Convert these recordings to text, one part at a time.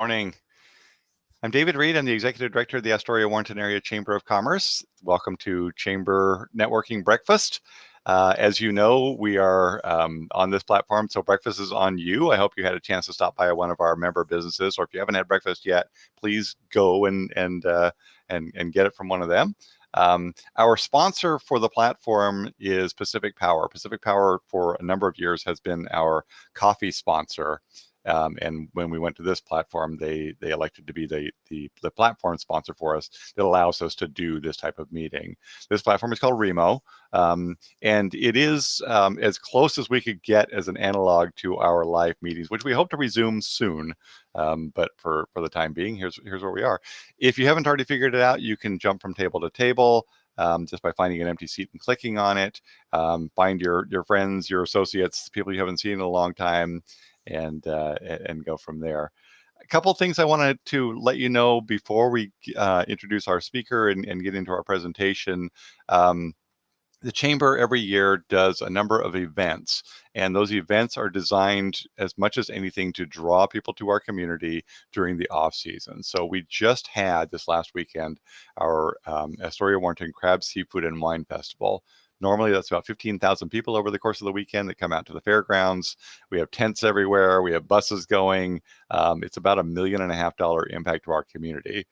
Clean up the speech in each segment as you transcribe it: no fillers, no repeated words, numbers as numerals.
Morning. I'm David Reed. I'm the Executive Director of the Astoria-Warrenton Area Chamber of Commerce. Welcome to Chamber Networking Breakfast. As you know, we are on this platform, so breakfast is on you. I hope you had a chance to stop by one of our member businesses, or if you haven't had breakfast yet, please go and get it from one of them. Our sponsor for the platform is Pacific Power. Pacific Power, for a number of years, has been our coffee sponsor. And when we went to this platform, they elected to be the platform sponsor for us that allows us to do this type of meeting. This platform is called Remo, and it is as close as we could get as an analog to our live meetings, which we hope to resume soon. But for the time being, here's where we are. If you haven't already figured it out, you can jump from table to table. Just by finding an empty seat and clicking on it. Find your friends, your associates, people you haven't seen in a long time, and go from there. A couple of things I wanted to let you know before we introduce our speaker and get into our presentation. The Chamber every year does a number of events, and those events are designed as much as anything to draw people to our community during the off season. So we just had this last weekend our Astoria-Warrenton Crab, Seafood, and Wine Festival. Normally, that's about 15,000 people over the course of the weekend that come out to the fairgrounds. We have tents everywhere. We have buses going. It's about $1.5 million impact to our community.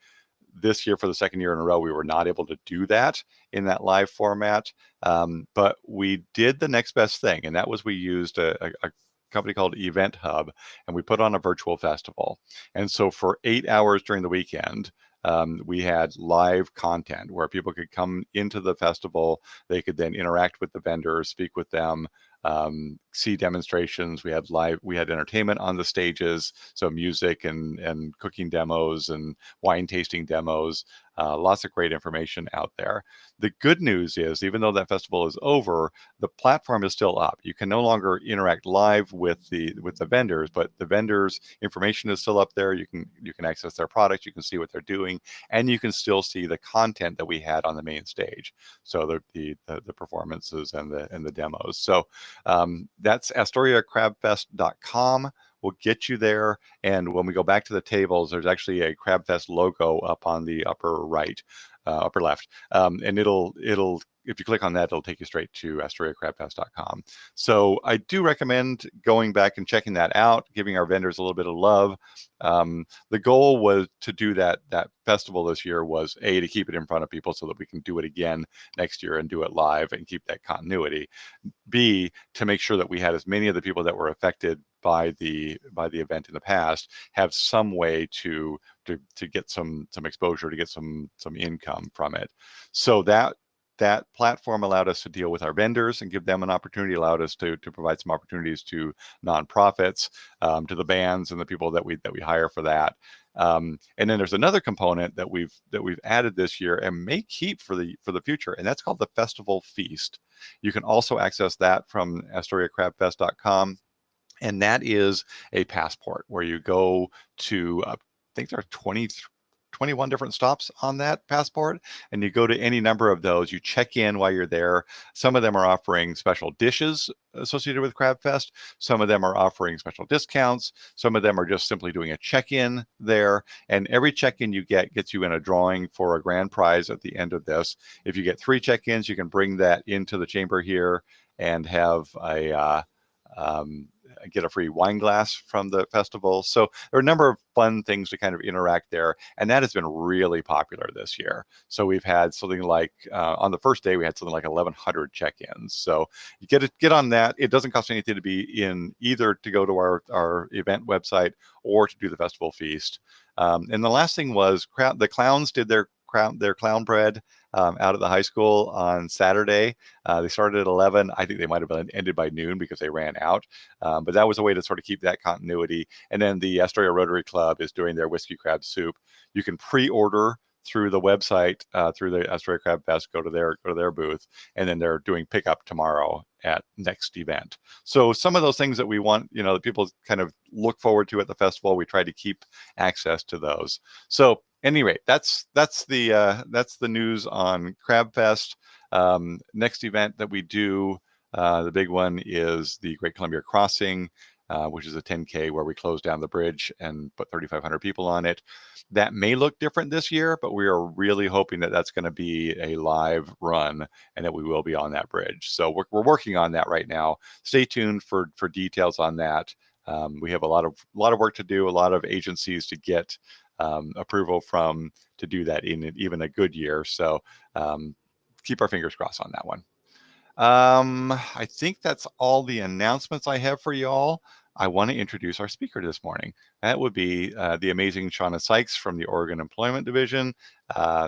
This year, for the second year in a row, we were not able to do that in that live format. But we did the next best thing, and that was we used a company called Event Hub, and we put on a virtual festival. And so for 8 hours during the weekend, we had live content where people could come into the festival. They could then interact with the vendors, speak with them, see demonstrations. We had entertainment on the stages, so music and cooking demos and wine tasting demos. Lots of great information out there. The good news is, even though that festival is over, the platform is still up. You can no longer interact live with the vendors, but the vendors' information is still up there. You can access their products, you can see what they're doing, and you can still see the content that we had on the main stage. So the performances and the demos. So that's AstoriaCrabFest.com. We'll get you there. And when we go back to the tables, there's actually a CrabFest logo up on the upper right, upper left. And it'll if you click on that, it'll take you straight to AstoriaCrabFest.com. So I do recommend going back and checking that out, giving our vendors a little bit of love. The goal was to do that festival this year was A, to keep it in front of people so that we can do it again next year and do it live and keep that continuity. B, to make sure that we had as many of the people that were affected by the event in the past have some way to get some exposure, to get some income from it. So that platform allowed us to deal with our vendors and give them an opportunity, allowed us to provide some opportunities to nonprofits, to the bands and the people that we hire for that. And then there's another component that we've added this year and may keep for the future, and that's called the Festival Feast. You can also access that from AstoriaCrabFest.com. And that is a passport where you go to, I think there are 21 different stops on that passport, and you go to any number of those. You check in while you're there. Some of them are offering special dishes associated with CrabFest. Some of them are offering special discounts. Some of them are just simply doing a check-in there. And every check-in you get gets you in a drawing for a grand prize at the end of this. If you get 3 check-ins, you can bring that into the chamber here and have get a free wine glass from the festival. So there are a number of fun things to kind of interact there, and that has been really popular this year. So we've had something like on the first day we had something like 1,100 check-ins. So you get on that. It doesn't cost anything to be in, either to go to our event website or to do the festival feast. And the last thing was the clowns did their clown bread out at the high school on Saturday. They started at 11. I think they might have been ended by noon because they ran out. But that was a way to sort of keep that continuity. And then the Astoria Rotary Club is doing their whiskey crab soup. You can pre-order through the website, through the Astoria Crab Fest, go to their booth, and then they're doing pickup tomorrow at next event. So some of those things that we want, that people kind of look forward to at the festival, we try to keep access to those. So anyway, that's the news on Crab Fest. Next event that we do, the big one, is the Great Columbia Crossing. which is a 10K where we closed down the bridge and put 3,500 people on it. That may look different this year, but we are really hoping that that's going to be a live run and that we will be on that bridge. So we're working on that right now. Stay tuned for details on that. We have a lot of work to do, a lot of agencies to get approval from to do that in even a good year. So keep our fingers crossed on that one. I think that's all the announcements I have for you all. I want to introduce our speaker this morning. That would be the amazing Shawna Sykes from the Oregon Employment Division.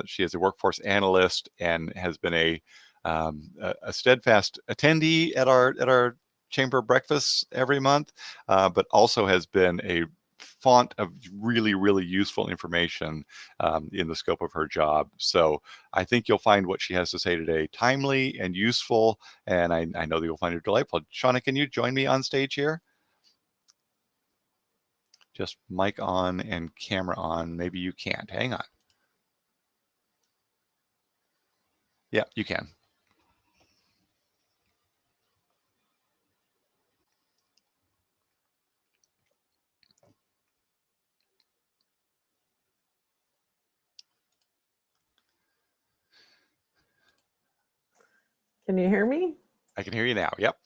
She is a workforce analyst and has been a steadfast attendee at our chamber breakfasts every month, but also has been a font of really, really useful information in the scope of her job. So I think you'll find what she has to say today timely and useful, and I know that you'll find it delightful. Shawna, can you join me on stage here? Just mic on and camera on. Maybe you can't. Hang on. Yeah, you can. Can you hear me? I can hear you now. Yep.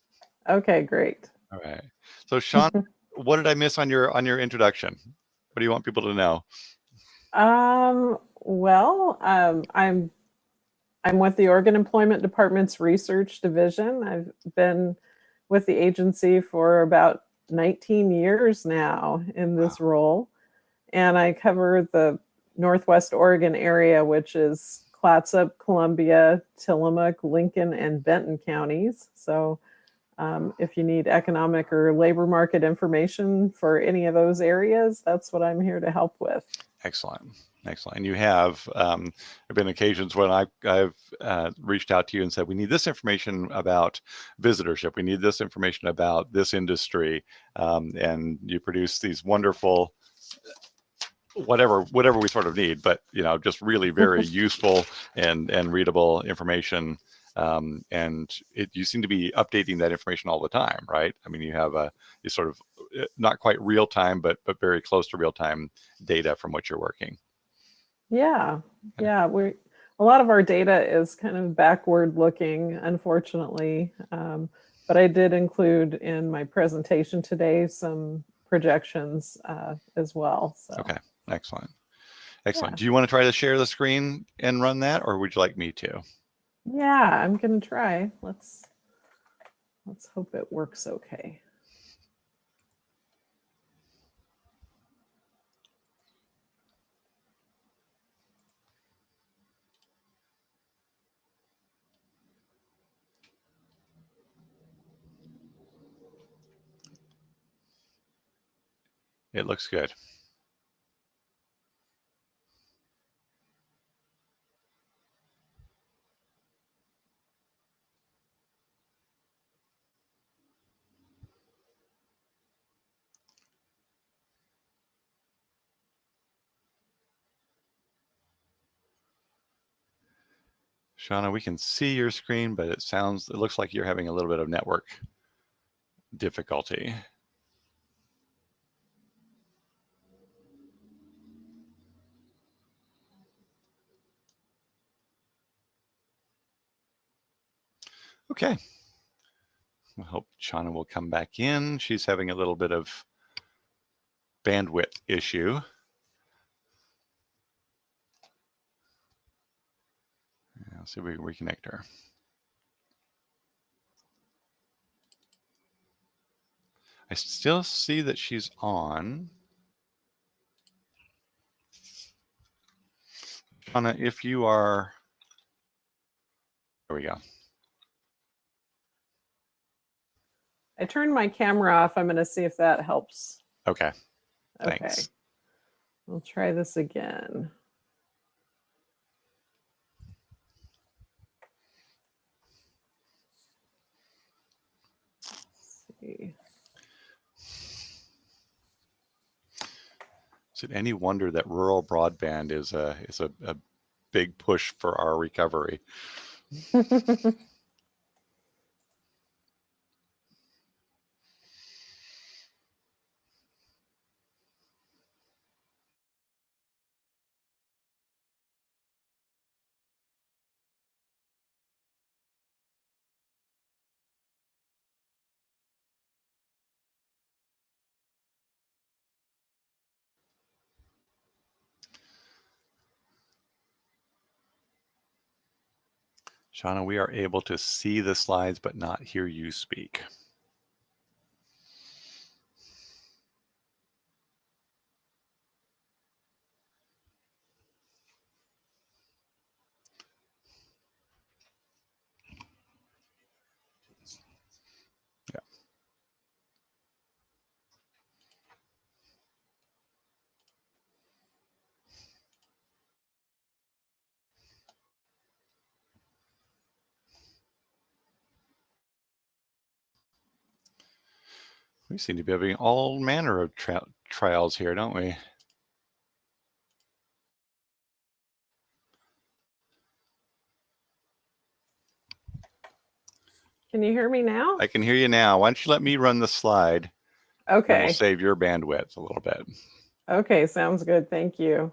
Okay, great. All right. So Shawna, what did I miss on your introduction? What do you want people to know? Well, I'm with the Oregon Employment Department's Research Division. I've been with the agency for about 19 years now in this role, and I cover the Northwest Oregon area, which is Clatsup, Columbia, Tillamook, Lincoln, and Benton counties. So if you need economic or labor market information for any of those areas, that's what I'm here to help with. Excellent. Excellent. And you have, there have been occasions when I've reached out to you and said, we need this information about visitorship. We need this information about this industry. And you produce these wonderful, whatever we sort of need, but, just really very useful and readable information. And you seem to be updating that information all the time, right? I mean, you have you sort of not quite real time, but very close to real time data from what you're working. Yeah. A lot of our data is kind of backward looking, unfortunately. But I did include in my presentation today some projections as well. So. Okay, excellent. Excellent. Yeah. Do you want to try to share the screen and run that, or would you like me to? Yeah, I'm going to try. Let's hope it works okay. It looks good. Shawna, we can see your screen, but it looks like you're having a little bit of network difficulty. Okay. I hope Shawna will come back in. She's having a little bit of bandwidth issue. I'll see if we can reconnect her. I still see that she's on. Shawna, if you are, there we go. I turned my camera off. I'm going to see if that helps. Okay. Thanks. Okay. We'll try this again. Let's see. Is it any wonder that rural broadband is a big push for our recovery? Shawna, we are able to see the slides but not hear you speak. Yeah. We seem to be having all manner of trials here, don't we? Can you hear me now? I can hear you now. Why don't you let me run the slide? Okay. And we'll save your bandwidth a little bit. Okay, sounds good. Thank you.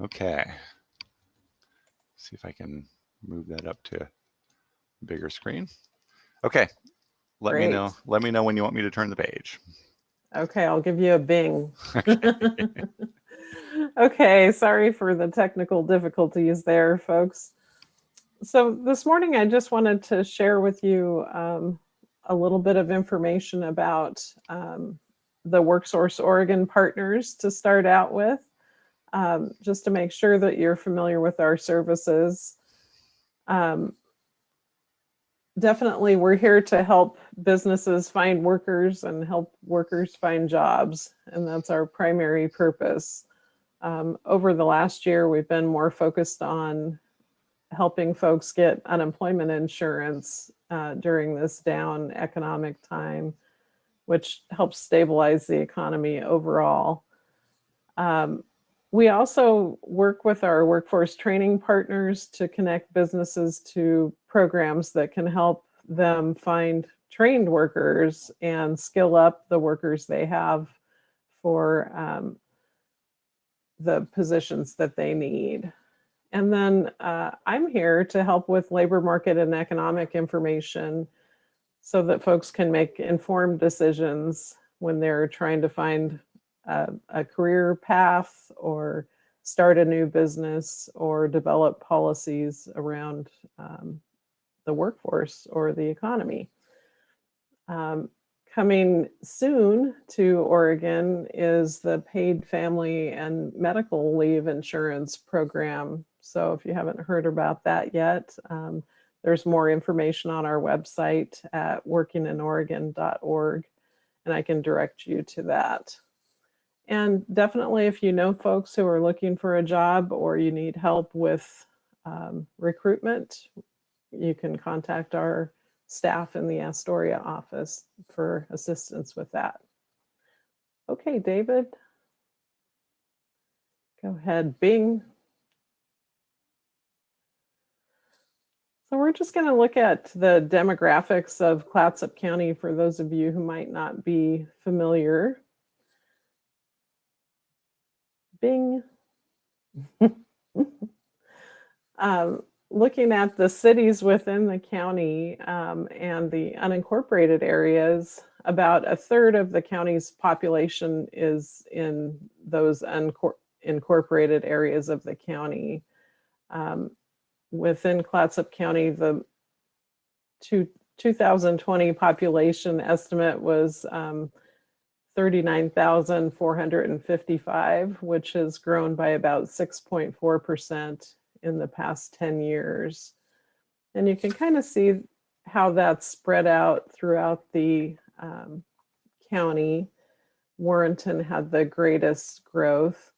Okay. See if I can move that up to a bigger screen. Okay. Let me know. Let me know when you want me to turn the page. Okay, I'll give you a bing. Okay, sorry for the technical difficulties there, folks. So this morning, I just wanted to share with you a little bit of information about the Worksource Oregon partners to start out with, just to make sure that you're familiar with our services. Definitely, we're here to help businesses find workers and help workers find jobs, and that's our primary purpose. Over the last year, we've been more focused on helping folks get unemployment insurance during this down economic time, which helps stabilize the economy overall. We also work with our workforce training partners to connect businesses to programs that can help them find trained workers and skill up the workers they have for the positions that they need. And then I'm here to help with labor market and economic information so that folks can make informed decisions when they're trying to find a career path or start a new business or develop policies around the workforce or the economy. Coming soon to Oregon is the paid family and medical leave insurance program. So if you haven't heard about that yet, there's more information on our website at workinginoregon.org, and I can direct you to that. And definitely, if you know folks who are looking for a job or you need help with recruitment, you can contact our staff in the Astoria office for assistance with that. Okay, David, go ahead, bing. So we're just going to look at the demographics of Clatsup County for those of you who might not be familiar. Bing. Looking at the cities within the county and the unincorporated areas, about a third of the county's population is in those unincorporated areas of the county. Within Clatsup County, the 2020 population estimate was 39,455, which has grown by about 6.4% in the past 10 years. And you can kind of see how that's spread out throughout the county. Warrenton had the greatest growth.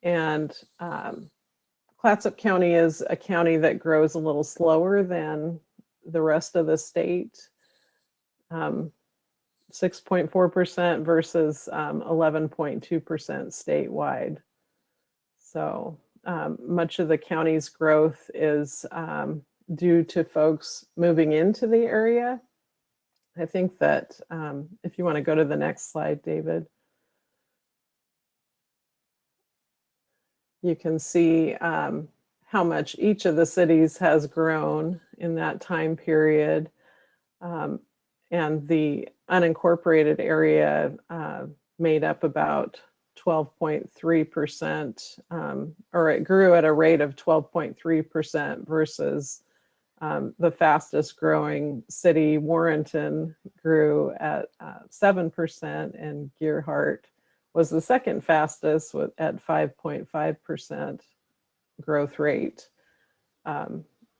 And Clatsup County is a county that grows a little slower than the rest of the state. 6.4% versus 11.2% statewide. So much of the county's growth is due to folks moving into the area. I think that if you want to go to the next slide, David, you can see how much each of the cities has grown in that time period. And the unincorporated area made up about 12.3%, or it grew at a rate of 12.3% versus the fastest growing city, Warrenton, grew at 7%, and Gearhart was the second fastest at 5.5% growth rate.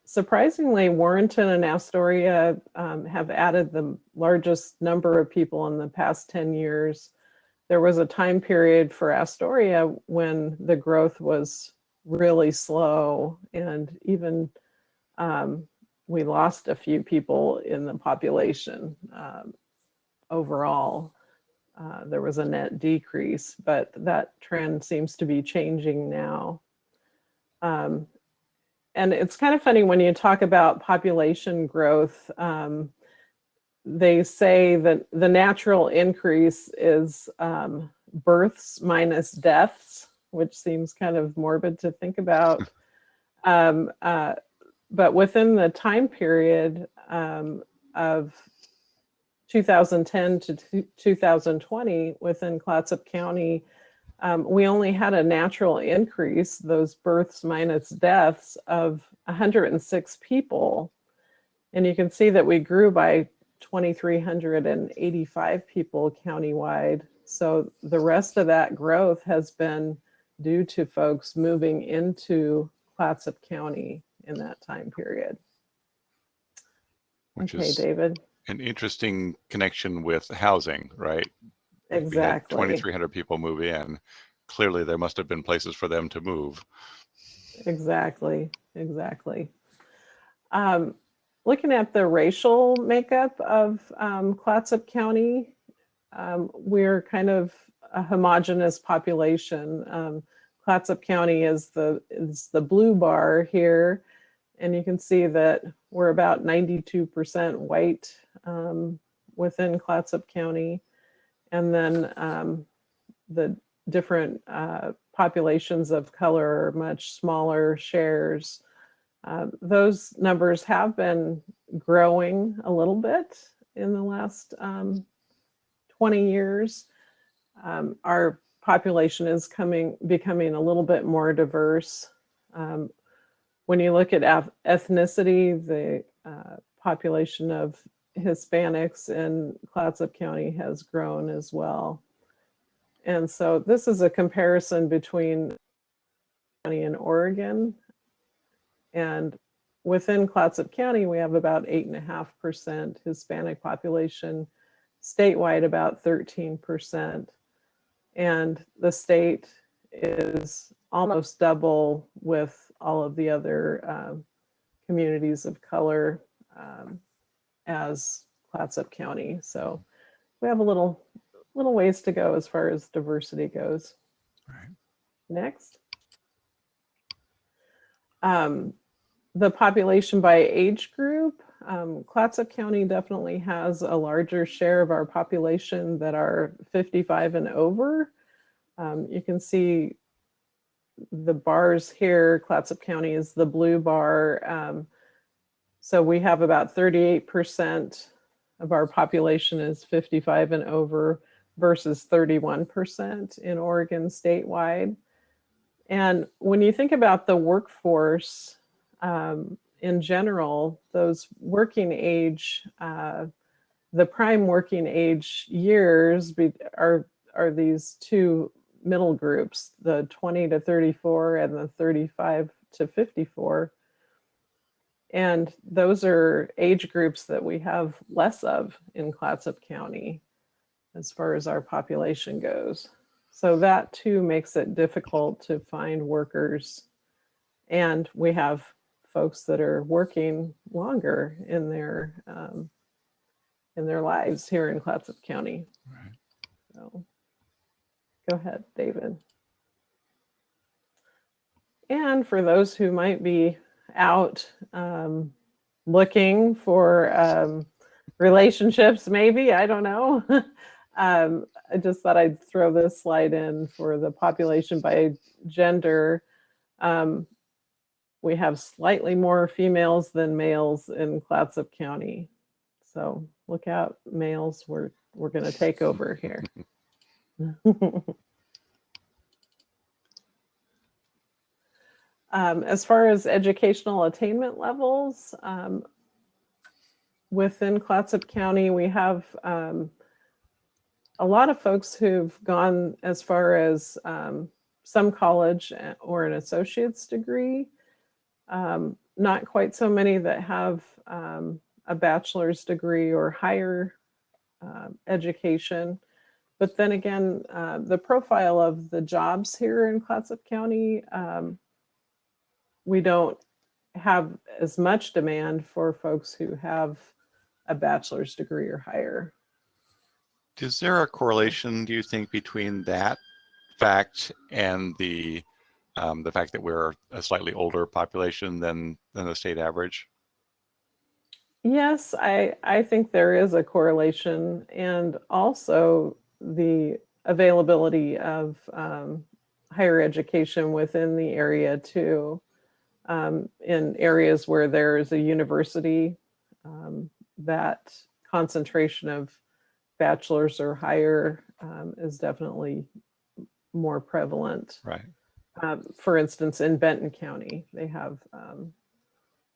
Surprisingly, Warrenton and Astoria have added the largest number of people in the past 10 years. There was a time period for Astoria when the growth was really slow, and even we lost a few people in the population overall. There was a net decrease, but that trend seems to be changing now. And it's kind of funny when you talk about population growth, they say that the natural increase is births minus deaths, which seems kind of morbid to think about. But within the time period of 2010 to 2020 within Clatsup County, we only had a natural increase, those births minus deaths, of 106 people. And you can see that we grew by 2,385 people countywide. So the rest of that growth has been due to folks moving into Clatsup County in that time period. Which okay, is David. An interesting connection with housing, right? Exactly. 2,300 people move in. Clearly, there must have been places for them to move. Exactly. Looking at the racial makeup of Clatsup County, we're kind of a homogeneous population. Clatsup County is the blue bar here, and you can see that we're about 92% white within Clatsup County, and then the different populations of color are much smaller shares. Those numbers have been growing a little bit in the last 20 years. Our population is becoming a little bit more diverse. When you look at ethnicity, the population of Hispanics in Clatsup County has grown as well. And so this is a comparison between County and Oregon. And within Clatsup County, we have about 8.5% Hispanic population, statewide about 13%. And the state is almost double with all of the other communities of color as Clatsup County. So we have a little ways to go as far as diversity goes. All right. Next. The population by age group, Clatsup County definitely has a larger share of our population that are 55 and over. You can see the bars here. Clatsup County is the blue bar. So we have about 38% of our population is 55 and over versus 31% in Oregon statewide. And when you think about the workforce in general, those working age, the prime working age years are these two middle groups, the 20 to 34 and the 35 to 54. And those are age groups that we have less of in Clatsup County as far as our population goes. So that too makes it difficult to find workers. And we have folks that are working longer in their lives here in Clatsup County. Right. So go ahead, David. And for those who might be out looking for relationships, maybe, I don't know. I just thought I'd throw this slide in for the population by gender. We have slightly more females than males in Clatsup County. So look out, males, we're going to take over here. As far as educational attainment levels, within Clatsup County, we have a lot of folks who've gone as far as some college or an associate's degree. Not quite so many that have a bachelor's degree or higher education. But then again, the profile of the jobs here in Clatsup County, we don't have as much demand for folks who have a bachelor's degree or higher. Is there a correlation, do you think, between that fact and the fact that we're a slightly older population than the state average? Yes, I think there is a correlation, and also the availability of higher education within the area too. In areas where there is a university, that concentration of bachelor's or higher is definitely more prevalent. Right. For instance, in Benton County, they have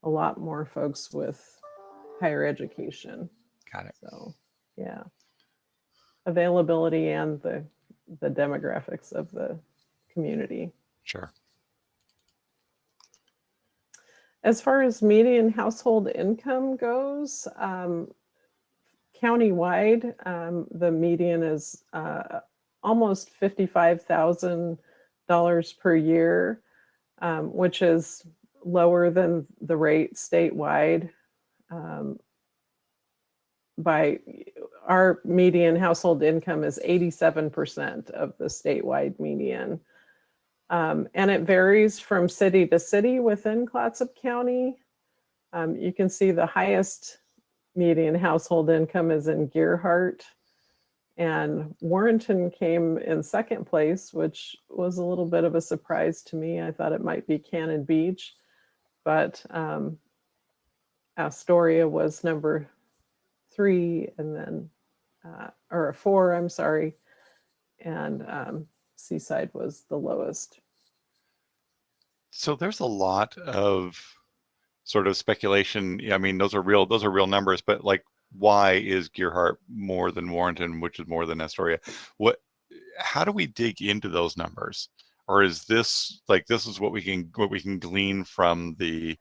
a lot more folks with higher education. Got it. So, yeah, availability and the demographics of the community. Sure. As far as median household income goes, countywide, the median is almost $55,000 per year, which is lower than the rate statewide. By our median household income is 87% of the statewide median. And it varies from city to city within Clatsup County. You can see the highest median household income is in Gerhardt, and Warrenton came in second place, which was a little bit of a surprise to me. I thought it might be Cannon Beach, but Astoria was number 3, and then or 4, I'm sorry, and Seaside was the lowest. So there's a lot of sort of speculation. I mean, those are real numbers, but like, why is Gerhardt more than Warrenton, which is more than Astoria? How do we dig into those numbers? Or is this like, this is what we can glean from the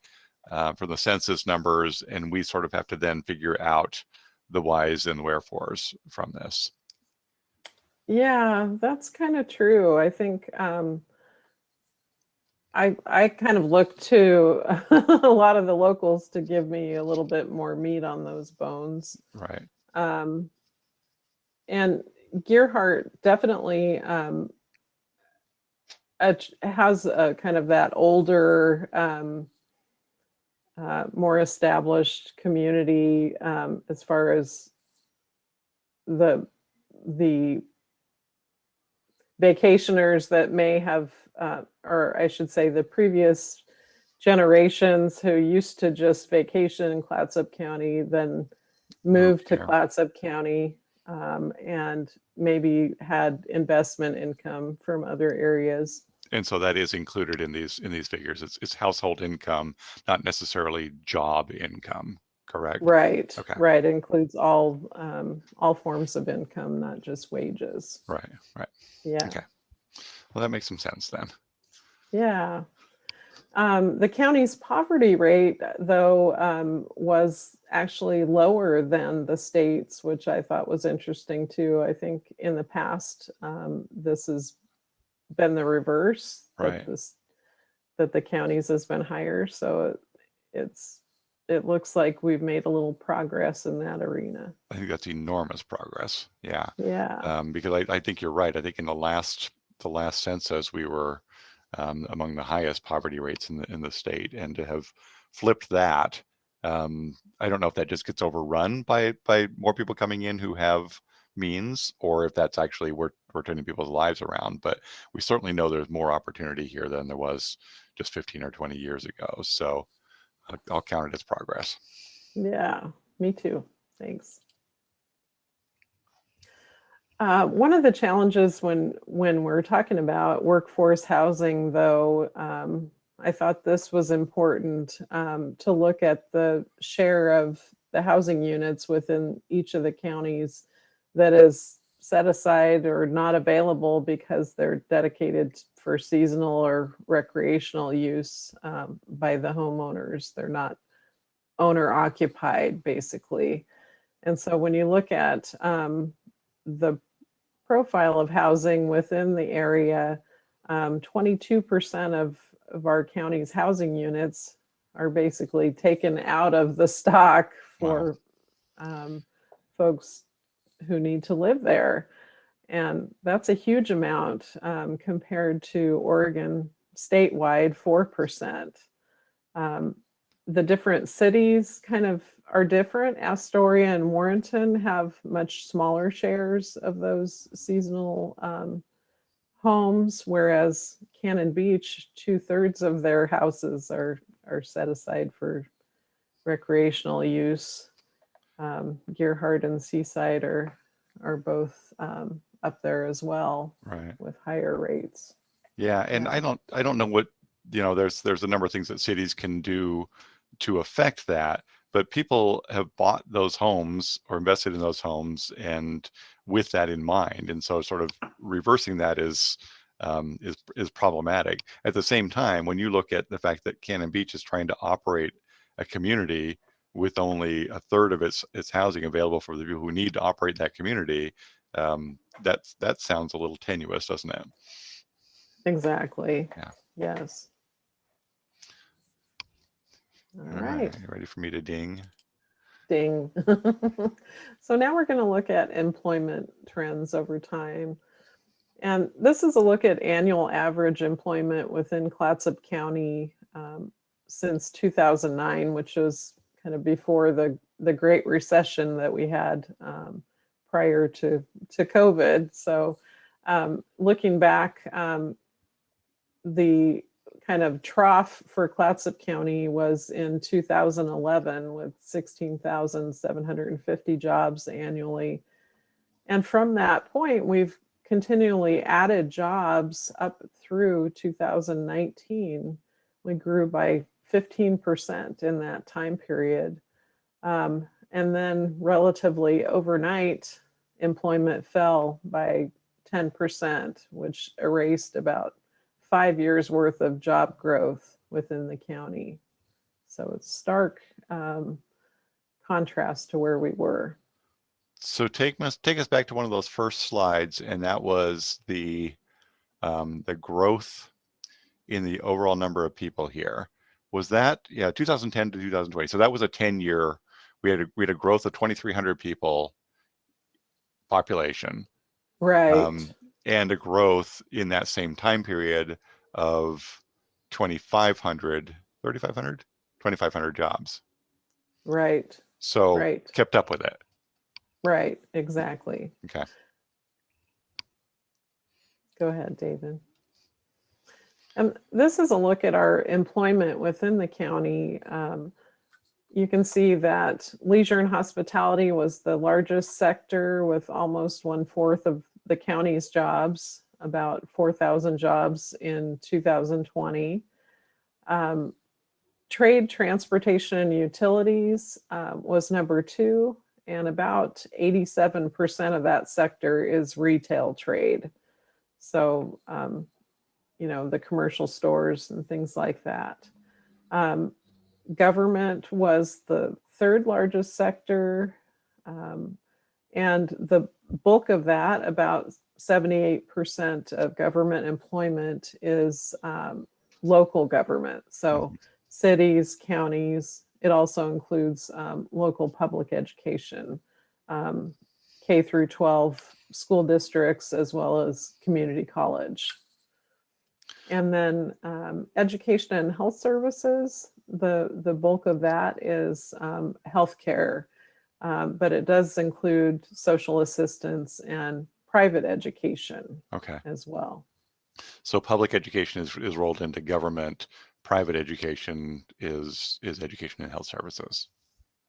census numbers, and we sort of have to then figure out the whys and wherefores from this? Yeah, that's kind of true. I think I kind of look to a lot of the locals to give me a little bit more meat on those bones. Right. And Gerhardt definitely has a kind of that older, more established community as far as the vacationers that may have, or I should say the previous generations who used to just vacation in Clatsup County, then moved to Clatsup County and maybe had investment income from other areas. And so that is included in these figures. It's household income, not necessarily job income, correct? Right. Okay. Right. It includes all forms of income, not just wages. Right. Right. Yeah. Okay. Well, that makes some sense then. Yeah. The county's poverty rate, though, was actually lower than the state's, which I thought was interesting too. I think in the past, this has been the reverse, right, that the counties has been higher. So it looks like we've made a little progress in that arena. I think that's enormous progress. Yeah. Yeah. Because I think you're right. I think in the last census, we were among the highest poverty rates in the state, and to have flipped that, I don't know if that just gets overrun by more people coming in who have means, or if that's actually we're turning people's lives around. But we certainly know there's more opportunity here than there was just 15 or 20 years ago. So I'll count it as progress. Yeah, me too. Thanks. One of the challenges when we're talking about workforce housing, though, I thought this was important to look at the share of the housing units within each of the counties that is set aside or not available because they're dedicated for seasonal or recreational use by the homeowners. They're not owner occupied, basically. And so when you look at the profile of housing within the area, 22% of our county's housing units are basically taken out of the stock for folks who need to live there. And that's a huge amount compared to Oregon statewide, 4%. The different cities kind of are different. Astoria and Warrenton have much smaller shares of those seasonal homes, whereas Cannon Beach, 2/3 of their houses are set aside for recreational use. Gearhart and Seaside are both up there as well, Right. with higher rates. Yeah, and Yeah. I don't know what, there's a number of things that cities can do to affect that, but people have bought those homes or invested in those homes and with that in mind, and so sort of reversing that is problematic. At the same time, when you look at the fact that Cannon Beach is trying to operate a community with only a third of its housing available for the people who need to operate that community, that sounds a little tenuous, doesn't it? Exactly. Yeah. Yes. All All right. right. You ready for me to ding? Ding. So now we're going to look at employment trends over time. And this is a look at annual average employment within Clatsup County since 2009, which was kind of before the Great Recession that we had prior to COVID. So looking back, the kind of trough for Clatsup County was in 2011 with 16,750 jobs annually. And from that point, we've continually added jobs up through 2019. We grew by 15% in that time period. And then relatively overnight, employment fell by 10%, which erased about 5 years worth of job growth within the county. So it's stark contrast to where we were. So take us back to one of those first slides, and that was the growth in the overall number of people here. Was that 2010 to 2020? So that was a 10-year. We had a growth of 2,300 people population, Right. and a growth in that same time period of 2,500 jobs. Right. So Right. kept up with it. Right. Exactly. Okay. Go ahead, David. This is a look at our employment within the county. You can see that leisure and hospitality was the largest sector with almost 1/4 of the county's jobs, about 4,000 jobs in 2020. Trade, transportation, and utilities was number 2, and about 87% of that sector is retail trade. So, the commercial stores and things like that. Government was the 3rd largest sector, and the bulk of that, about 78% of government employment, is local government. So cities, counties. It also includes local public education, K through 12 school districts, as well as community college. And then education and health services, the bulk of that is healthcare, but it does include social assistance and private education as well. So public education is rolled into government. Private education is education and health services.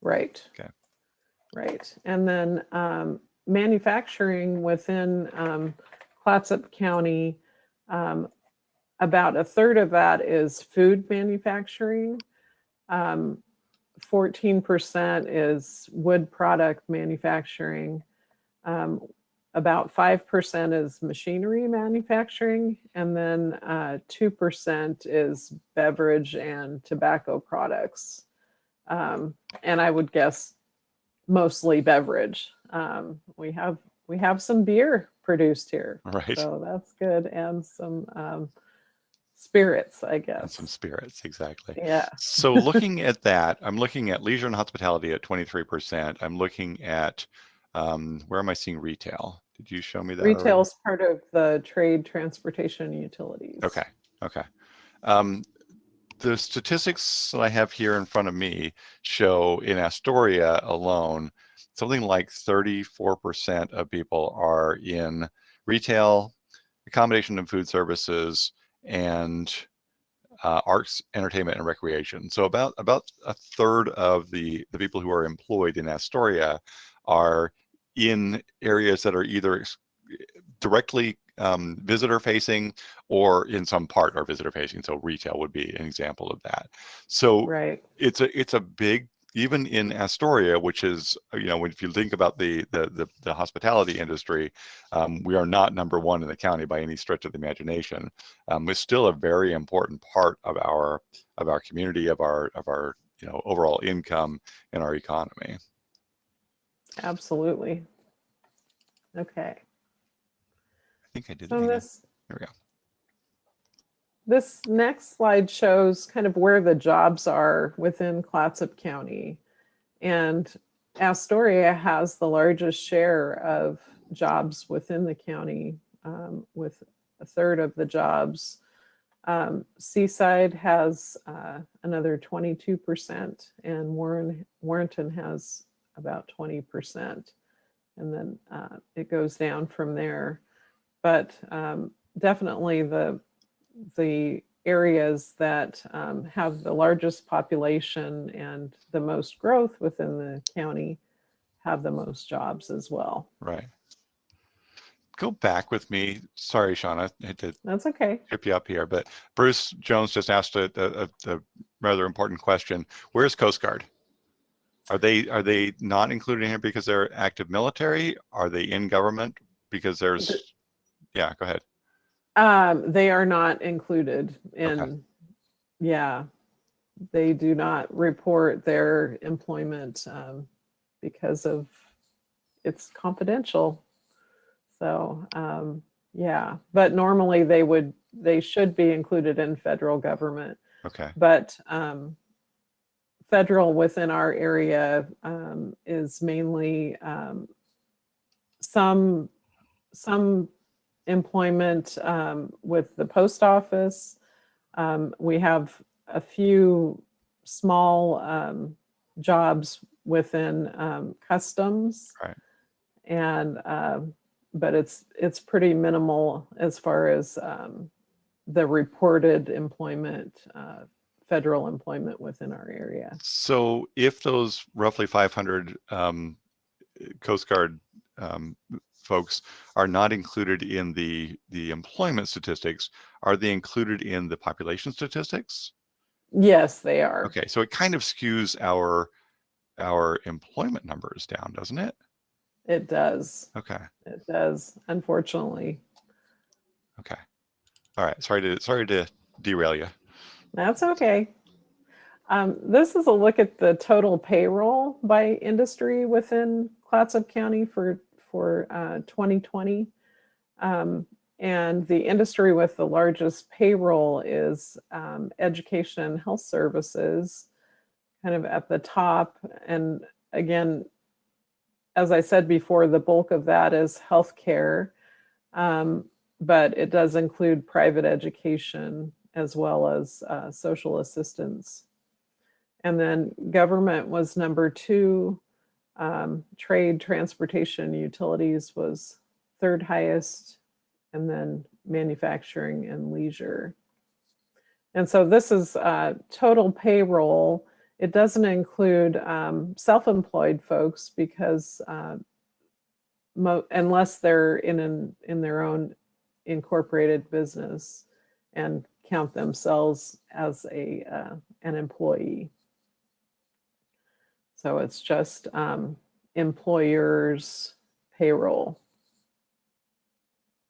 Right. Okay. Right. And then manufacturing within Clatsup County, about a third of that is food manufacturing. 14% is wood product manufacturing. About 5% is machinery manufacturing, and then 2% is beverage and tobacco products. And I would guess mostly beverage. We have some beer produced here, Right. so that's good, and some spirits, I guess. And some spirits, exactly. Yeah. So looking at that, I'm looking at leisure and hospitality at 23%. I'm looking at, where am I seeing retail? Did you show me that already? Retail's part of the trade, transportation, utilities. Okay. The statistics that I have here in front of me show in Astoria alone, something like 34% of people are in retail, accommodation and food services, and arts, entertainment, and recreation. So about a third of the people who are employed in Astoria are in areas that are either directly visitor facing or in some part are visitor facing. So retail would be an example of that. So Right. it's a big, even in Astoria, which is, if you think about the hospitality industry, we are not number one in the county by any stretch of the imagination. It's still a very important part of our community, of our overall income and our economy. Absolutely. Okay. I think I did. So Here we go. This next slide shows kind of where the jobs are within Clatsup County. And Astoria has the largest share of jobs within the county, with a third of the jobs. Seaside has another 22%, and Warrenton has about 20%. And then it goes down from there. But definitely the areas that have the largest population and the most growth within the county have the most jobs as well. Right. Go back with me. Sorry, Shawna, I had to That's okay. skip you up here, but Bruce Jones just asked a rather important question. Where's Coast Guard? Are they not included in here because they're active military? Are they in government because there's? Yeah, go ahead. They are not included in. Okay. Yeah, they do not report their employment because of it's confidential. So yeah, but normally they should be included in federal government. Okay. But federal within our area is mainly some employment with the post office. We have a few small jobs within customs, Right. and but it's pretty minimal as far as the reported employment, federal employment within our area. So if those roughly 500 Coast Guard folks are not included in the employment statistics, are they included in the population statistics? Yes, they are. Okay, so it kind of skews our employment numbers down, doesn't it? It does. Okay. It does, unfortunately. Okay. All right. Sorry to derail you. That's okay. This is a look at the total payroll by industry within Clatsup County for 2020. And the industry with the largest payroll is education and health services, kind of at the top. And again, as I said before, the bulk of that is healthcare, but it does include private education as well as social assistance. And then government was number 2. Trade, transportation, utilities was third highest, and then manufacturing and leisure. And so this is total payroll. It doesn't include self-employed folks because unless they're in their own incorporated business, and count themselves as an employee. So it's just employers' payroll.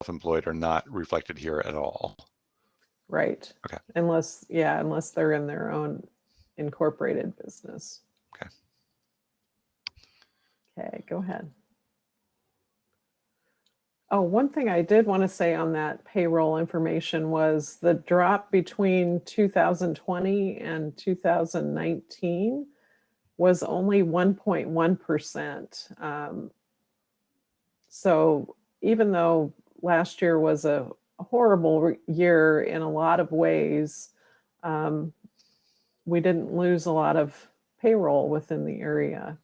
Self-employed are not reflected here at all. Right. Okay. Unless they're in their own incorporated business. Okay. Okay, go ahead. Oh, one thing I did want to say on that payroll information was the drop between 2020 and 2019 was only 1.1%. So even though last year was a horrible year in a lot of ways, we didn't lose a lot of payroll within the area,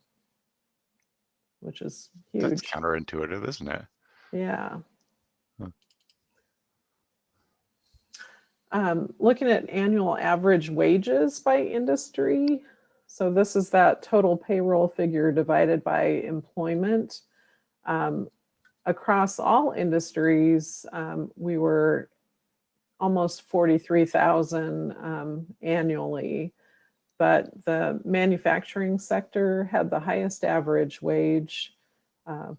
which is huge. That's counterintuitive, isn't it? Yeah. Huh. Looking at annual average wages by industry. So this is that total payroll figure divided by employment. Across all industries, we were almost 43,000 annually, but the manufacturing sector had the highest average wage,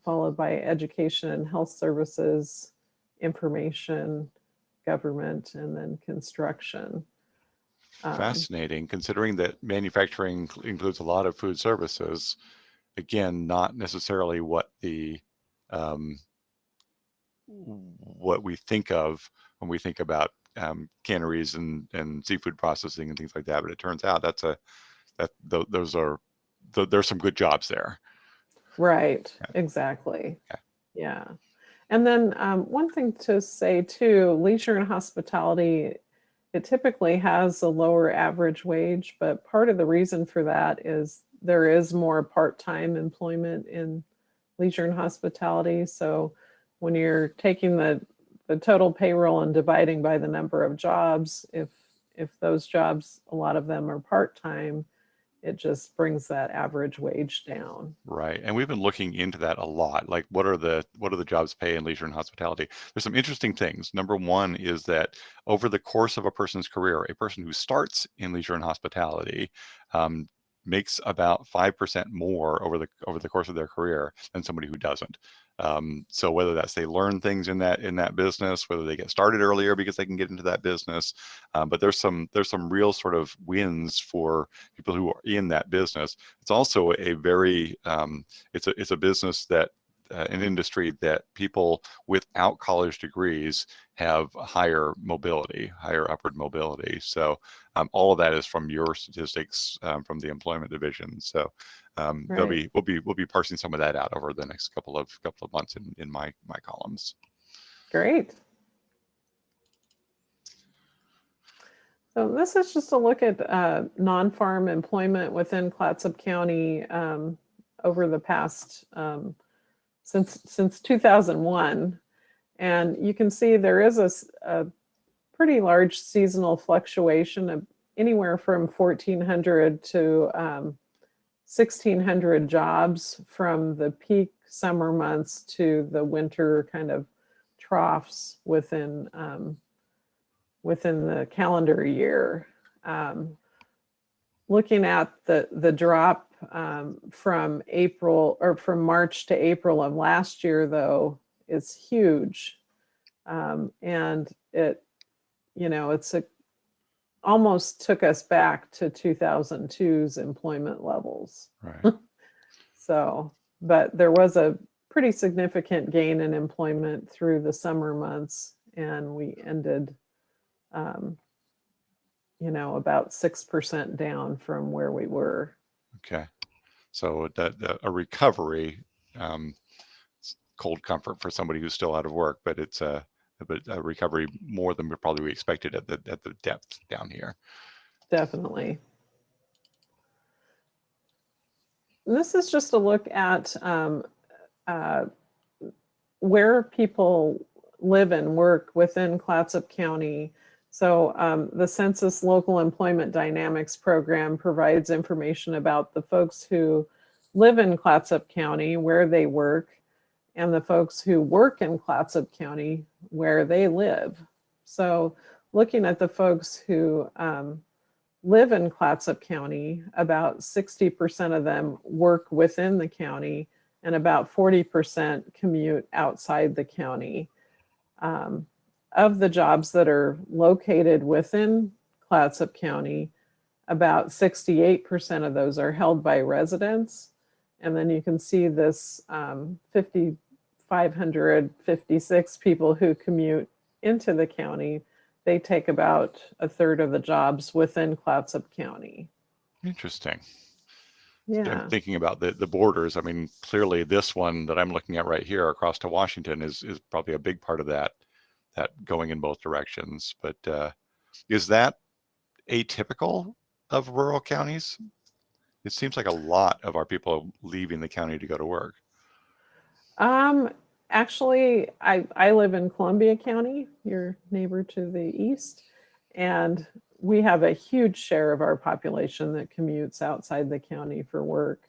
followed by education and health services, information, government, and then construction. Fascinating, considering that manufacturing includes a lot of food services. Again, not necessarily what the what we think of when we think about canneries and seafood processing and things like that. But it turns out there's some good jobs there. Right. Yeah. Exactly. Okay. Yeah. And then one thing to say too, leisure and hospitality, it typically has a lower average wage, but part of the reason for that is there is more part-time employment in leisure and hospitality. So when you're taking the total payroll and dividing by the number of jobs, if those jobs, a lot of them are part-time, it just brings that average wage down. Right. And we've been looking into that a lot. Like what are the jobs pay in leisure and hospitality? There's some interesting things. Number one is that over the course of a person's career, a person who starts in leisure and hospitality makes about 5% more over the course of their career than somebody who doesn't. So whether that's they learn things in that business, whether they get started earlier because they can get into that business, but there's some real sort of wins for people who are in that business. It's also a very it's a business that an industry that people without college degrees have higher upward mobility. So all of that is from your statistics from the employment division. So Right. we'll be parsing some of that out over the next couple of months in my columns. Great. So this is just a look at non-farm employment within Clatsup County over the past since 2001, and you can see there is a pretty large seasonal fluctuation of anywhere from 1,400 to 1,600 jobs from the peak summer months to the winter kind of troughs within the calendar year. Looking at the drop from March to April of last year, though, is huge, and it's almost took us back to 2002's employment levels. Right. So, but there was a pretty significant gain in employment through the summer months, and we ended about 6% down from where we were. Okay. So a recovery, cold comfort for somebody who's still out of work, but it's a recovery more than we expected at the depth down here. Definitely. And this is just a look at where people live and work within Clatsup County. So the Census Local Employment Dynamics Program provides information about the folks who live in Clatsup County, where they work, and the folks who work in Clatsup County, where they live. So looking at the folks who live in Clatsup County, about 60% of them work within the county and about 40% commute outside the county. Of the jobs that are located within Clatsup County, about 68% of those are held by residents. And then you can see this 5,556 people who commute into the county. They take about a third of the jobs within Clatsup County. Interesting. Yeah. I'm thinking about the borders. I mean, clearly this one that I'm looking at right here across to Washington is probably a big part of that going in both directions. But is that atypical of rural counties? It seems like a lot of our people are leaving the county to go to work. Actually, I live in Columbia County, your neighbor to the east, and we have a huge share of our population that commutes outside the county for work.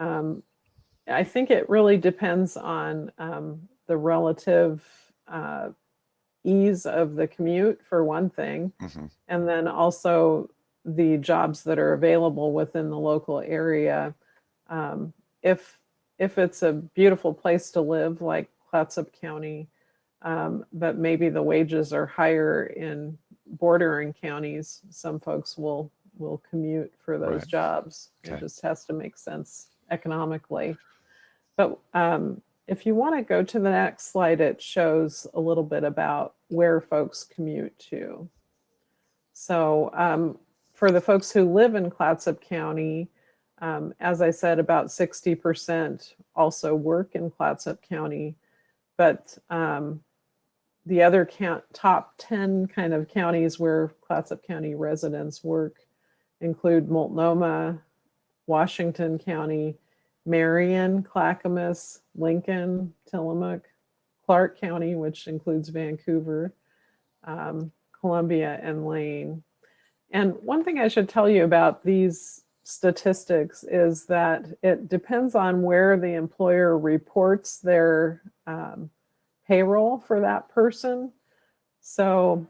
I think it really depends on the relative ease of the commute, for one thing, and then also the jobs that are available within the local area. If it's a beautiful place to live, like Clatsup County, but maybe the wages are higher in bordering counties, some folks will commute for those jobs. Okay. It just has to make sense economically. But if you want to go to the next slide, it shows a little bit about where folks commute to. So for the folks who live in Clatsup County, as I said, about 60% also work in Clatsup County, but the other top 10 kind of counties where Clatsup County residents work include Multnomah, Washington County, Marion, Clackamas, Lincoln, Tillamook, Clark County, which includes Vancouver, Columbia, and Lane. And one thing I should tell you about these statistics is that it depends on where the employer reports their payroll for that person. So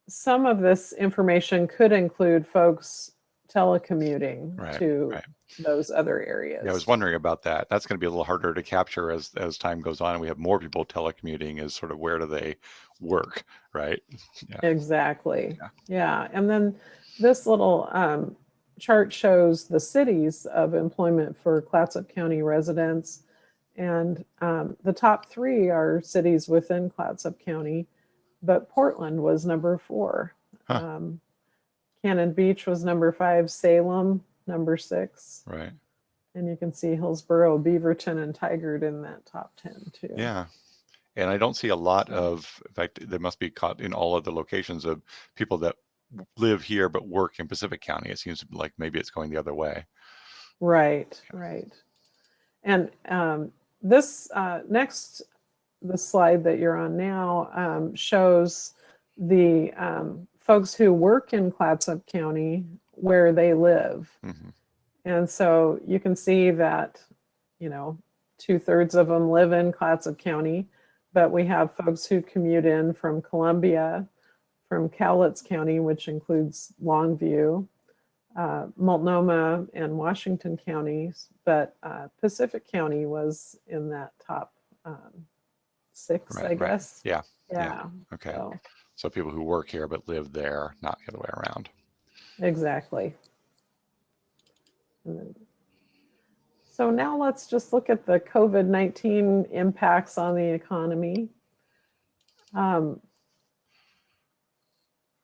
some of this information could include folks telecommuting to those other areas. Yeah, I was wondering about that. That's going to be a little harder to capture as time goes on. We have more people telecommuting as sort of where do they work, right? Yeah. Exactly. Yeah. And then this little chart shows the cities of employment for Clatsup County residents. And the top three are cities within Clatsup County, but Portland was number 4. Cannon Beach was number 5, Salem, number 6. Right. And you can see Hillsborough, Beaverton, and Tigard in that top 10 too. Yeah. And I don't see a lot of, in fact, there must be caught in all other locations of people that live here but work in Pacific County. It seems like maybe it's going the other way. Right, right. And this the slide that you're on now shows the folks who work in Clatsup County where they live. And so you can see that, 2/3 of them live in Clatsup County, but we have folks who commute in from Columbia, from Cowlitz County, which includes Longview, Multnomah, and Washington counties, but Pacific County was in that top 6, I guess. Right. Yeah. Okay. So people who work here but live there, not the other way around. Exactly. So now let's just look at the COVID-19 impacts on the economy.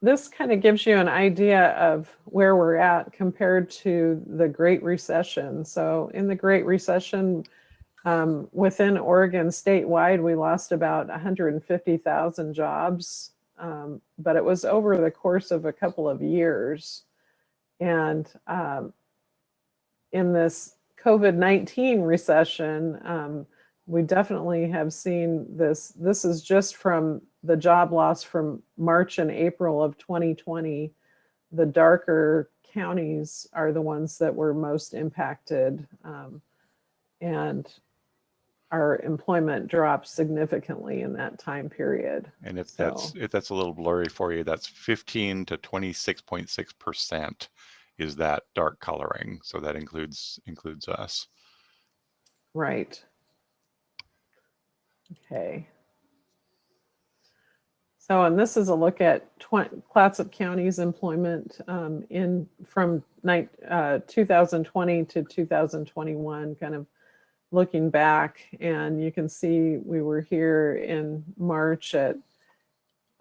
This kind of gives you an idea of where we're at compared to the Great Recession. So in the Great Recession, within Oregon statewide, we lost about 150,000 jobs, but it was over the course of a couple of years. And in this COVID-19 recession, we definitely have seen this. This is just from the job loss from March and April of 2020. The darker counties are the ones that were most impacted. And our employment dropped significantly in that time period. And if So, that's a little blurry for you, that's 15 to 26.6% is that dark coloring. So that includes us. right. Okay. So, and this is a look at Clatsup County's employment from 2020 to 2021, kind of looking back. And you can see we were here in March at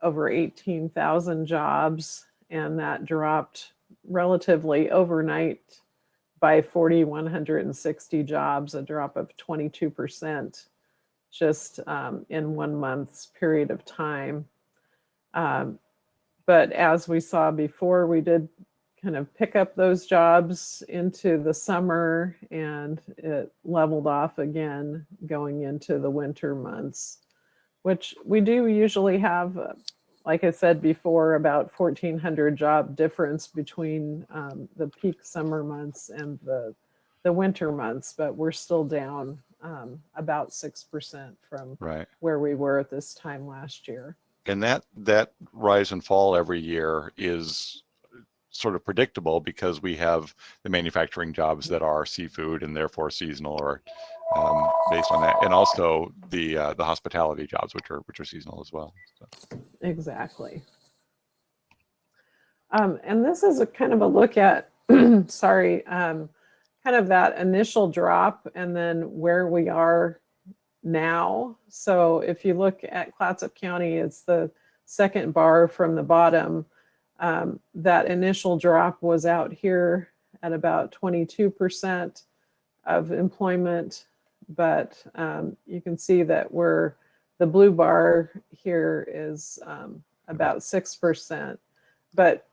over 18,000 jobs, and that dropped relatively overnight by 4,160 jobs, a drop of 22% just in 1 month's period of time. But as we saw before, we did kind of pick up those jobs into the summer, and it leveled off again going into the winter months, which we do usually have, like I said before, about 1,400 job difference between the peak summer months and the winter months, but we're still down about 6% from where we were at this time last year. And that rise and fall every year is sort of predictable because we have the manufacturing jobs that are seafood and therefore seasonal, or based on that, and also the hospitality jobs, which are seasonal as well. So. Exactly. And this is a kind of a look at, sorry, kind of that initial drop and then where we are now. So if you look at Clatsup County, it's the second bar from the bottom. That initial drop was out here at about 22% of employment, but you can see that the blue bar here is about 6%. But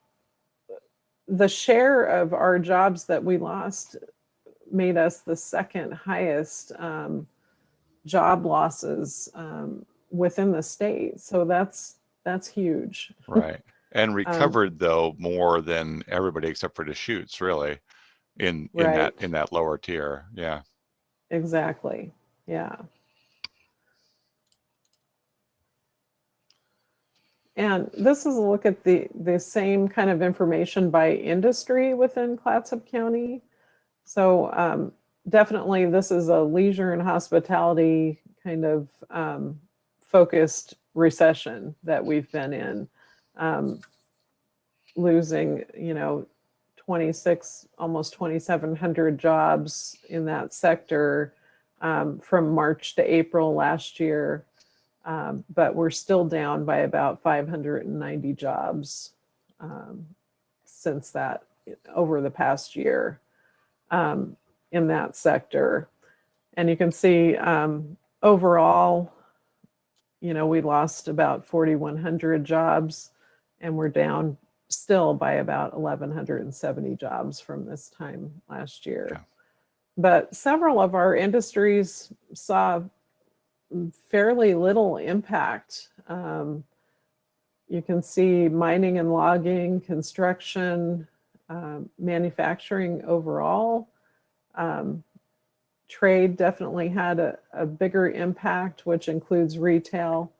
the share of our jobs that we lost made us the second highest job losses within the state. So that's huge. Right. And recovered though more than everybody except for Deschutes, really, in that lower tier. Yeah. Exactly. Yeah. And this is a look at the same kind of information by industry within Clatsup County. So definitely this is a leisure and hospitality kind of focused recession that we've been in. Losing, 26, almost 2,700 jobs in that sector from March to April last year. But we're still down by about 590 jobs since that, over the past year in that sector. And you can see overall, we lost about 4,100 jobs, and we're down still by about 1,170 jobs from this time last year. Yeah. But several of our industries saw fairly little impact. You can see mining and logging, construction, manufacturing overall. Trade definitely had a bigger impact, which includes retail,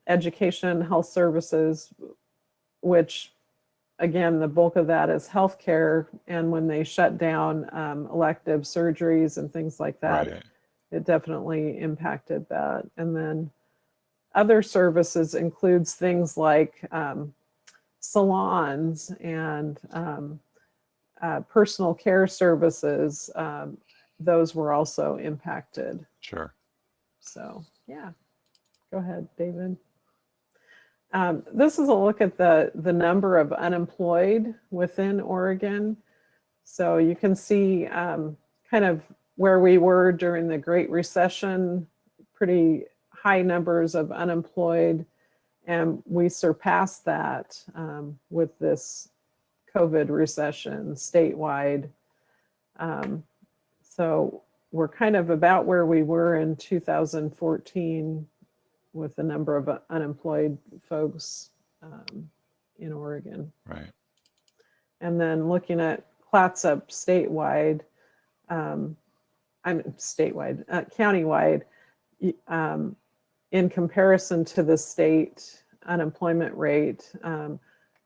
education, health services, which again, the bulk of that is healthcare. And when they shut down elective surgeries and things like that, it definitely impacted that. And then other services includes things like salons and personal care services. Those were also impacted. Sure. So, yeah. Go ahead, David. This is a look at the number of unemployed within Oregon. So you can see kind of where we were during the Great Recession, pretty high numbers of unemployed, and we surpassed that with this COVID recession statewide. So we're kind of about where we were in 2014 with the number of unemployed folks in Oregon. Right. And then looking at Clatsup statewide, I'm statewide, countywide, in comparison to the state unemployment rate.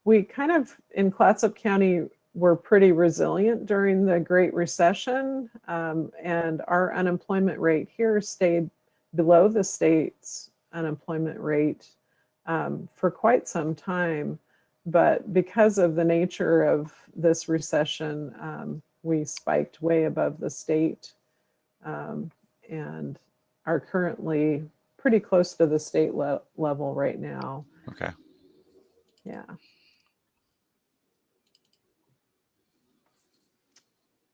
We kind of, in Clatsup County, were pretty resilient during the Great Recession, and our unemployment rate here stayed below the state's unemployment rate for quite some time. But because of the nature of this recession, we spiked way above the state, and are currently pretty close to the state level right now. Okay. Yeah.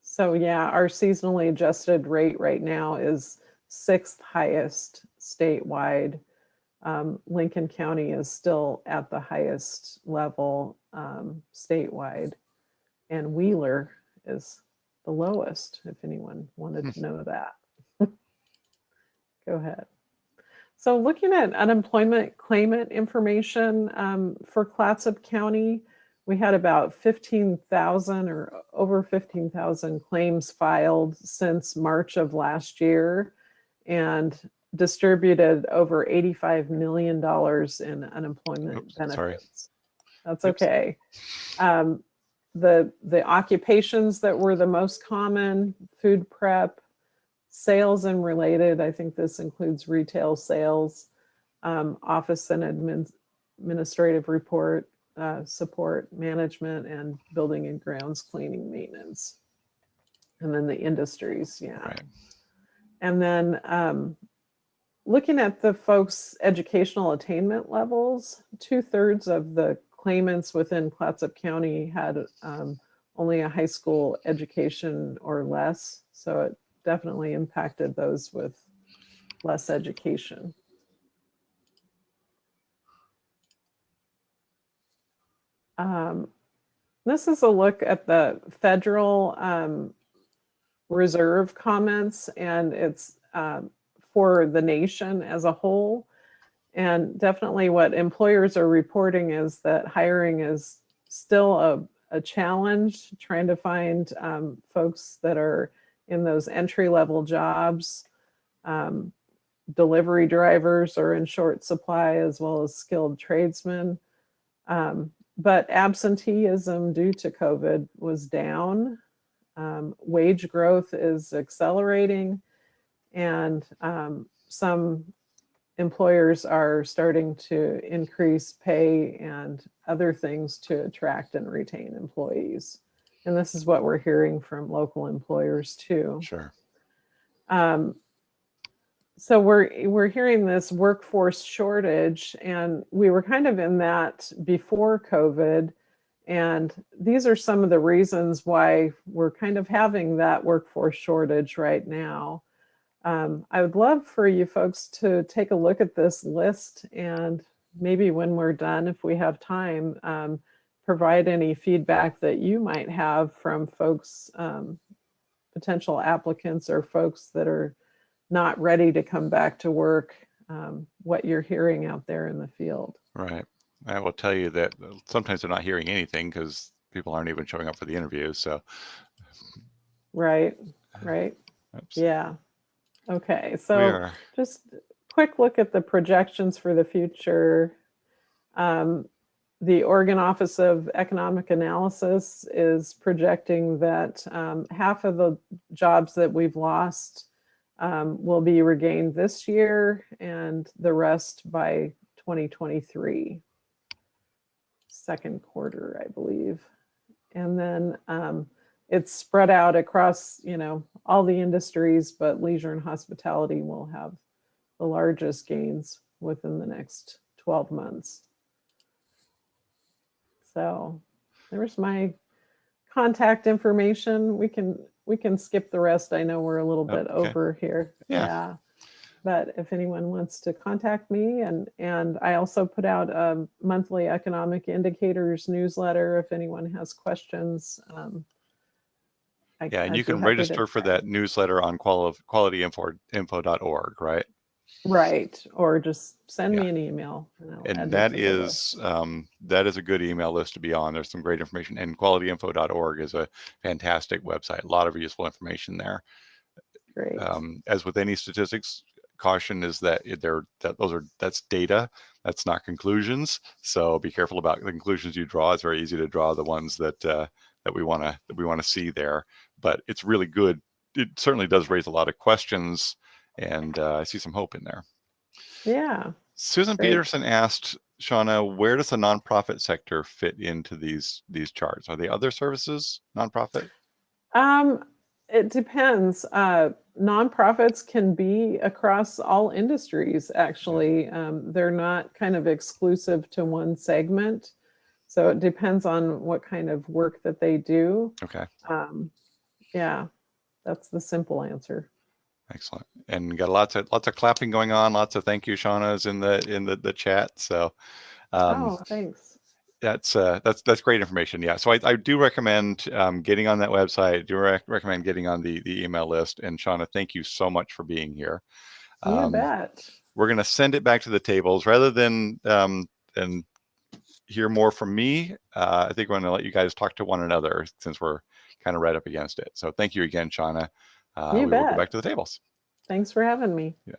So yeah, our seasonally adjusted rate right now is 6th highest statewide. Lincoln County is still at the highest level statewide, and Wheeler is the lowest, if anyone wanted to know that. Go ahead. So looking at unemployment claimant information for Clatsup County, we had about 15,000 or over 15,000 claims filed since March of last year, and distributed over $85 million in unemployment benefits. Sorry. That's okay. The occupations that were the most common: food prep, sales and related. I think this includes retail sales, office and administrative support, management, and building and grounds cleaning, maintenance. And then the industries, yeah. Right. And then looking at the folks' educational attainment levels, 2/3 of the claimants within Clatsup County had only a high school education or less. So it definitely impacted those with less education. This is a look at the Federal Reserve comments, and it's for the nation as a whole. And definitely what employers are reporting is that hiring is still a challenge, trying to find folks that are in those entry-level jobs. Delivery drivers are in short supply, as well as skilled tradesmen. But absenteeism due to COVID was down. Wage growth is accelerating, and some employers are starting to increase pay and other things to attract and retain employees. And this is what we're hearing from local employers too. Sure. So we're hearing this workforce shortage, and we were kind of in that before COVID. And these are some of the reasons why we're kind of having that workforce shortage right now. I would love for you folks to take a look at this list, and maybe when we're done, if we have time, provide any feedback that you might have from folks, potential applicants or folks that are not ready to come back to work, what you're hearing out there in the field. Right. I will tell you that sometimes they're not hearing anything because people aren't even showing up for the interview. So. Right. Oops. Yeah. Okay. So just quick look at the projections for the future. The Oregon Office of Economic Analysis is projecting that half of the jobs that we've lost will be regained this year, and the rest by 2023, second quarter, I believe. And then it's spread out across, all the industries, but leisure and hospitality will have the largest gains within the next 12 months. So there's my contact information. We can skip the rest. I know we're a little bit over here. Yeah. But if anyone wants to contact me, and I also put out a monthly economic indicators newsletter if anyone has questions. And you can register for that newsletter on qualityinfo.org, right? Right. Or just send me an email. And that is a good email list to be on. There's some great information, and qualityinfo.org is a fantastic website. A lot of useful information there. Great. As with any statistics, caution is that that's data, that's not conclusions. So be careful about the conclusions you draw. It's very easy to draw the ones that we want to see there, but it's really good. It certainly does raise a lot of questions, and I see some hope in there. Yeah. Susan Great. Peterson asked, Shawna, where does the nonprofit sector fit into these charts? Are they other services, nonprofit? It depends. Nonprofits can be across all industries, actually. They're not kind of exclusive to one segment. So it depends on what kind of work that they do. Okay. Yeah, that's the simple answer. Excellent. And got lots of clapping going on, lots of thank you Shawna's in the chat. So Oh, thanks. that's great information. Yeah. So I do recommend getting on that website. I do recommend getting on the email list. And Shawna, thank you so much for being here. You bet. We're going to send it back to the tables rather than hear more from me. I think we're going to let you guys talk to one another since we're kind of right up against it. So thank you again, Shawna. We will go back to the tables. Thanks for having me. Yeah.